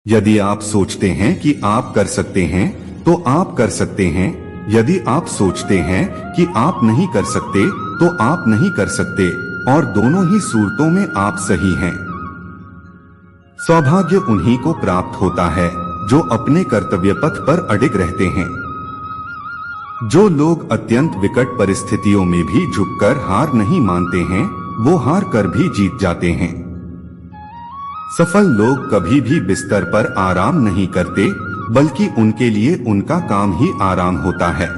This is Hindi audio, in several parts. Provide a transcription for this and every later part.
यदि आप सोचते हैं कि आप कर सकते हैं तो आप कर सकते हैं। यदि आप सोचते हैं कि आप नहीं कर सकते तो आप नहीं कर सकते, और दोनों ही सूरतों में आप सही हैं। सौभाग्य उन्हीं को प्राप्त होता है जो अपने कर्तव्य पथ पर अडिग रहते हैं। जो लोग अत्यंत विकट परिस्थितियों में भी झुककर हार नहीं मानते हैं, वो हार कर भी जीत जाते हैं। सफल लोग कभी भी बिस्तर पर आराम नहीं करते, बल्कि उनके लिए उनका काम ही आराम होता है।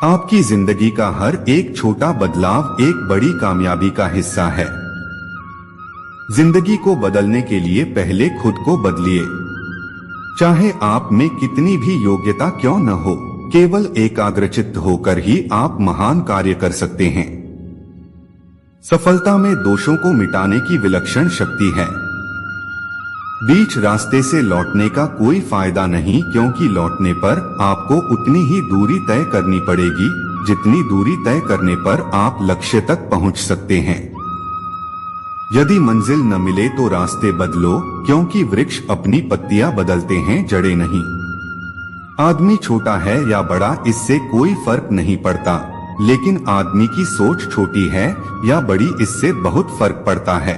आपकी जिंदगी का हर एक छोटा बदलाव एक बड़ी कामयाबी का हिस्सा है। जिंदगी को बदलने के लिए पहले खुद को बदलिए। चाहे आप में कितनी भी योग्यता क्यों न हो, केवल एकाग्रचित्त होकर ही आप महान कार्य कर सकते हैं। सफलता में दोषों को मिटाने की विलक्षण शक्ति है। बीच रास्ते से लौटने का कोई फायदा नहीं, क्योंकि लौटने पर आपको उतनी ही दूरी तय करनी पड़ेगी जितनी दूरी तय करने पर आप लक्ष्य तक पहुंच सकते हैं। यदि मंजिल न मिले तो रास्ते बदलो, क्योंकि वृक्ष अपनी पत्तियां बदलते हैं, जड़ें नहीं। आदमी छोटा है या बड़ा इससे कोई फर्क नहीं पड़ता, लेकिन आदमी की सोच छोटी है या बड़ी इससे बहुत फर्क पड़ता है।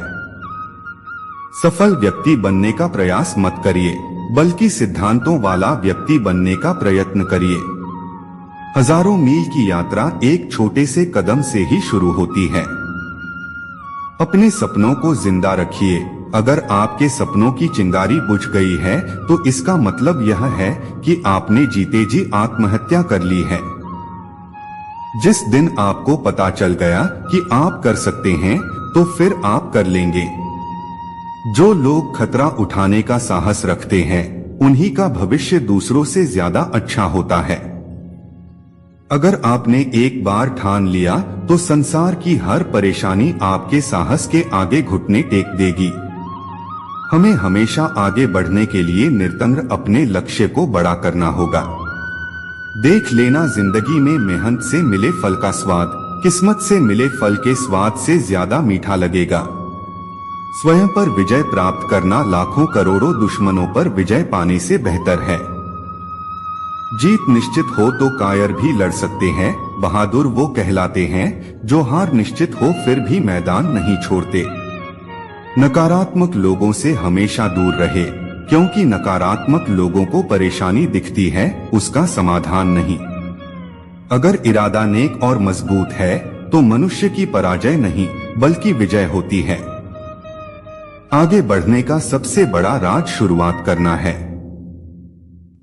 सफल व्यक्ति बनने का प्रयास मत करिए, बल्कि सिद्धांतों वाला व्यक्ति बनने का प्रयत्न करिए। हजारों मील की यात्रा एक छोटे से कदम से ही शुरू होती है। अपने सपनों को जिंदा रखिए। अगर आपके सपनों की चिंगारी बुझ गई है तो इसका मतलब यह है कि आपने जीते जी आत्महत्या कर ली है। जिस दिन आपको पता चल गया कि आप कर सकते हैं तो फिर आप कर लेंगे। जो लोग खतरा उठाने का साहस रखते हैं, उन्हीं का भविष्य दूसरों से ज्यादा अच्छा होता है। अगर आपने एक बार ठान लिया तो संसार की हर परेशानी आपके साहस के आगे घुटने टेक देगी। हमें हमेशा आगे बढ़ने के लिए निरंतर अपने लक्ष्य को बड़ा करना होगा। देख लेना, जिंदगी में मेहनत से मिले फल का स्वाद किस्मत से मिले फल के स्वाद से ज्यादा मीठा लगेगा। स्वयं पर विजय प्राप्त करना लाखों करोड़ों दुश्मनों पर विजय पाने से बेहतर है। जीत निश्चित हो तो कायर भी लड़ सकते हैं। बहादुर वो कहलाते हैं जो हार निश्चित हो फिर भी मैदान नहीं छोड़ते। नकारात्मक लोगों से हमेशा दूर रहे, क्योंकि नकारात्मक लोगों को परेशानी दिखती है, उसका समाधान नहीं। अगर इरादा नेक और मजबूत है तो मनुष्य की पराजय नहीं बल्कि विजय होती है। आगे बढ़ने का सबसे बड़ा राज शुरुआत करना है।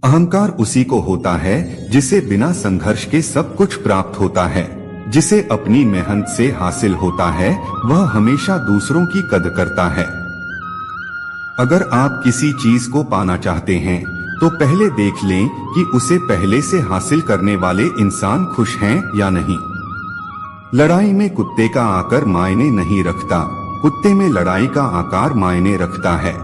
अहंकार उसी को होता है जिसे बिना संघर्ष के सब कुछ प्राप्त होता है। जिसे अपनी मेहनत से हासिल होता है वह हमेशा दूसरों की कदर करता है। अगर आप किसी चीज को पाना चाहते हैं तो पहले देख लें कि उसे पहले से हासिल करने वाले इंसान खुश हैं या नहीं। लड़ाई में कुत्ते का आकार मायने नहीं रखता, कुत्ते में लड़ाई का आकार मायने रखता है।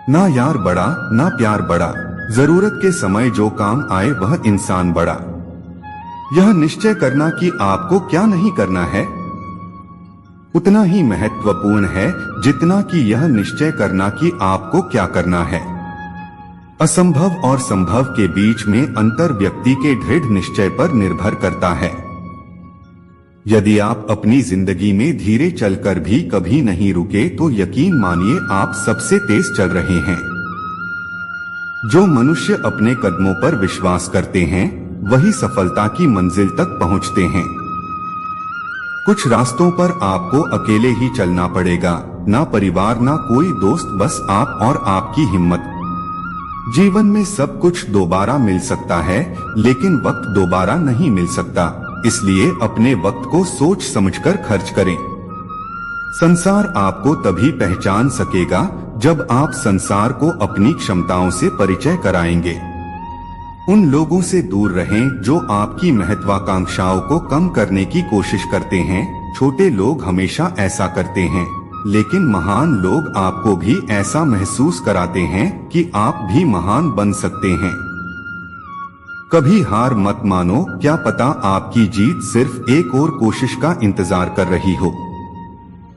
ना यार बड़ा ना प्यार बड़ा, जरूरत के समय जो काम आए वह इंसान बड़ा। यह निश्चय करना कि आपको क्या नहीं करना है उतना ही महत्वपूर्ण है जितना कि यह निश्चय करना कि आपको क्या करना है। असंभव और संभव के बीच में अंतर व्यक्ति के दृढ़ निश्चय पर निर्भर करता है। यदि आप अपनी जिंदगी में धीरे चलकर भी कभी नहीं रुके तो यकीन मानिए आप सबसे तेज चल रहे हैं। जो मनुष्य अपने कदमों पर विश्वास करते हैं वही सफलता की मंजिल तक पहुंचते हैं। कुछ रास्तों पर आपको अकेले ही चलना पड़ेगा, ना परिवार ना कोई दोस्त, बस आप और आपकी हिम्मत। जीवन में सब कुछ दोबारा मिल सकता है, लेकिन वक्त दोबारा नहीं मिल सकता, इसलिए अपने वक्त को सोच समझकर खर्च करें। संसार आपको तभी पहचान सकेगा जब आप संसार को अपनी क्षमताओं से परिचय कराएंगे। उन लोगों से दूर रहें जो आपकी महत्वाकांक्षाओं को कम करने की कोशिश करते हैं। छोटे लोग हमेशा ऐसा करते हैं, लेकिन महान लोग आपको भी ऐसा महसूस कराते हैं कि आप भी महान बन सकते हैं। कभी हार मत मानो, क्या पता आपकी जीत सिर्फ एक और कोशिश का इंतजार कर रही हो।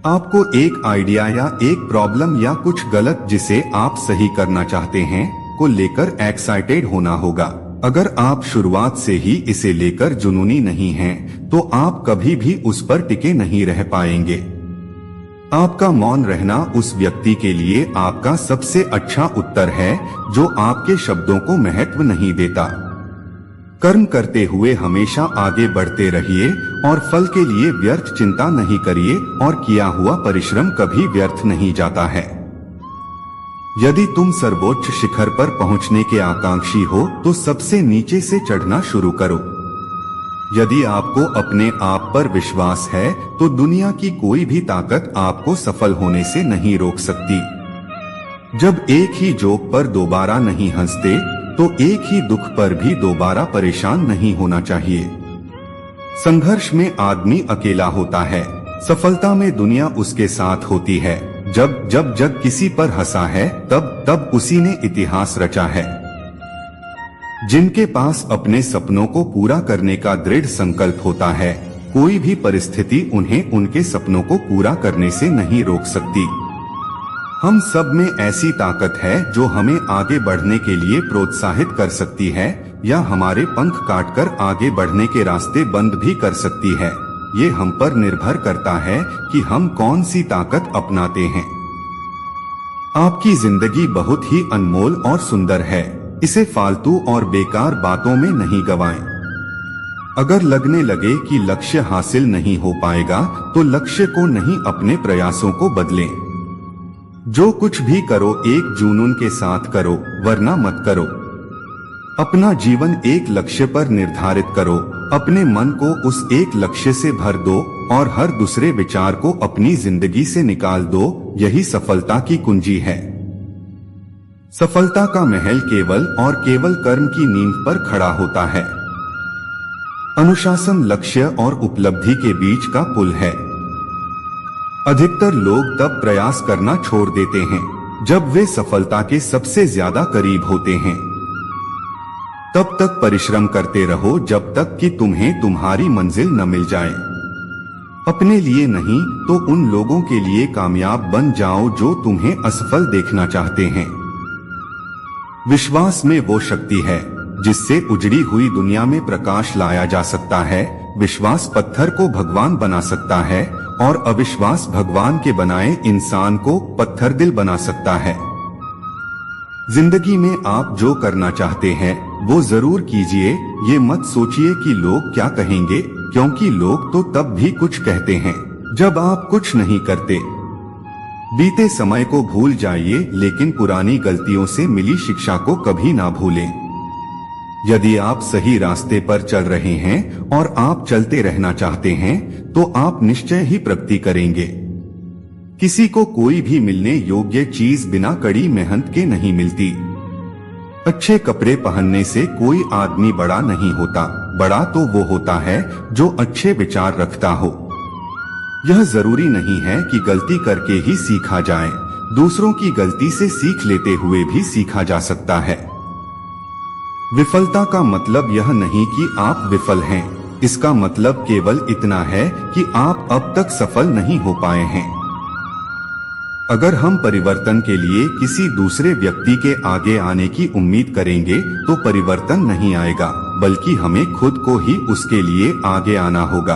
आपको एक आइडिया या एक प्रॉब्लम या कुछ गलत जिसे आप सही करना चाहते हैं को लेकर एक्साइटेड होना होगा। अगर आप शुरुआत से ही इसे लेकर जुनूनी नहीं हैं, तो आप कभी भी उस पर टिके नहीं रह पाएंगे। आपका मौन रहना उस व्यक्ति के लिए आपका सबसे अच्छा उत्तर है जो आपके शब्दों को महत्व नहीं देता। कर्म करते हुए हमेशा आगे बढ़ते रहिए और फल के लिए व्यर्थ चिंता नहीं करिए और किया हुआ परिश्रम कभी व्यर्थ नहीं जाता है। यदि तुम सर्वोच्च शिखर पर पहुंचने के आकांक्षी हो तो सबसे नीचे से चढ़ना शुरू करो। यदि आपको अपने आप पर विश्वास है तो दुनिया की कोई भी ताकत आपको सफल होने से नहीं रोक सकती। जब एक ही जोक पर दोबारा नहीं हंसते तो एक ही दुख पर भी दोबारा परेशान नहीं होना चाहिए। संघर्ष में आदमी अकेला होता है, सफलता में दुनिया उसके साथ होती है। जब जब जग किसी पर हंसा है तब उसी ने इतिहास रचा है। जिनके पास अपने सपनों को पूरा करने का दृढ़ संकल्प होता है, कोई भी परिस्थिति उन्हें उनके सपनों को पूरा करने से नहीं रोक सकती। हम सब में ऐसी ताकत है जो हमें आगे बढ़ने के लिए प्रोत्साहित कर सकती है या हमारे पंख काटकर आगे बढ़ने के रास्ते बंद भी कर सकती है। ये हम पर निर्भर करता है कि हम कौन सी ताकत अपनाते हैं। आपकी जिंदगी बहुत ही अनमोल और सुंदर है, इसे फालतू और बेकार बातों में नहीं गवाएं। अगर लगने लगे कि लक्ष्य हासिल नहीं हो पाएगा तो लक्ष्य को नहीं अपने प्रयासों को बदलें। जो कुछ भी करो एक जुनून के साथ करो, वरना मत करो। अपना जीवन एक लक्ष्य पर निर्धारित करो, अपने मन को उस एक लक्ष्य से भर दो और हर दूसरे विचार को अपनी जिंदगी से निकाल दो। यही सफलता की कुंजी है। सफलता का महल केवल और केवल कर्म की नींव पर खड़ा होता है। अनुशासन लक्ष्य और उपलब्धि के बीच का पुल है। अधिकतर लोग तब प्रयास करना छोड़ देते हैं जब वे सफलता के सबसे ज्यादा करीब होते हैं। तब तक परिश्रम करते रहो जब तक कि तुम्हें तुम्हारी मंजिल न मिल जाए। अपने लिए नहीं तो उन लोगों के लिए कामयाब बन जाओ जो तुम्हें असफल देखना चाहते हैं। विश्वास में वो शक्ति है जिससे उजड़ी हुई दुनिया में प्रकाश लाया जा सकता है। विश्वास पत्थर को भगवान बना सकता है और अविश्वास भगवान के बनाए इंसान को पत्थर दिल बना सकता है। जिंदगी में आप जो करना चाहते हैं वो जरूर कीजिए। ये मत सोचिए कि लोग क्या कहेंगे, क्योंकि लोग तो तब भी कुछ कहते हैं जब आप कुछ नहीं करते। बीते समय को भूल जाइए, लेकिन पुरानी गलतियों से मिली शिक्षा को कभी ना भूलें। यदि आप सही रास्ते पर चल रहे हैं और आप चलते रहना चाहते हैं तो आप निश्चय ही प्रगति करेंगे। किसी को कोई भी मिलने योग्य चीज बिना कड़ी मेहनत के नहीं मिलती। अच्छे कपड़े पहनने से कोई आदमी बड़ा नहीं होता, बड़ा तो वो होता है जो अच्छे विचार रखता हो। यह जरूरी नहीं है कि गलती करके ही सीखा जाए, दूसरों की गलती से सीख लेते हुए भी सीखा जा सकता है। विफलता का मतलब यह नहीं कि आप विफल हैं, इसका मतलब केवल इतना है कि आप अब तक सफल नहीं हो पाए हैं। अगर हम परिवर्तन के लिए किसी दूसरे व्यक्ति के आगे आने की उम्मीद करेंगे तो परिवर्तन नहीं आएगा, बल्कि हमें खुद को ही उसके लिए आगे आना होगा।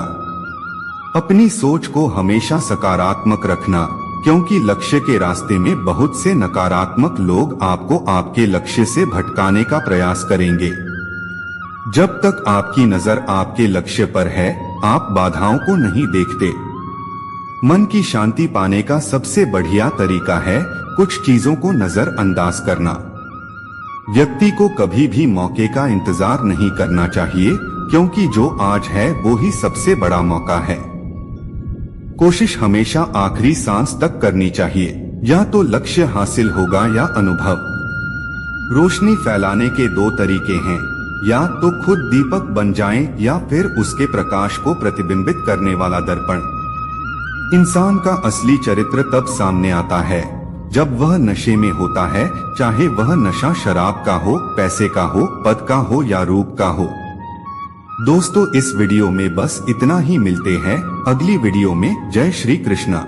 अपनी सोच को हमेशा सकारात्मक रखना, क्योंकि लक्ष्य के रास्ते में बहुत से नकारात्मक लोग आपको आपके लक्ष्य से भटकाने का प्रयास करेंगे। जब तक आपकी नजर आपके लक्ष्य पर है, आप बाधाओं को नहीं देखते। मन की शांति पाने का सबसे बढ़िया तरीका है कुछ चीजों को नजरअंदाज करना। व्यक्ति को कभी भी मौके का इंतजार नहीं करना चाहिए, क्योंकि जो आज है वो ही सबसे बड़ा मौका है। कोशिश हमेशा आखिरी सांस तक करनी चाहिए, या तो लक्ष्य हासिल होगा या अनुभव। रोशनी फैलाने के दो तरीके हैं, या तो खुद दीपक बन जाएं या फिर उसके प्रकाश को प्रतिबिंबित करने वाला दर्पण। इंसान का असली चरित्र तब सामने आता है जब वह नशे में होता है, चाहे वह नशा शराब का हो, पैसे का हो, पद का हो या रूप का हो। दोस्तों, इस वीडियो में बस इतना ही। मिलते हैं अगली वीडियो में। जय श्री कृष्णा।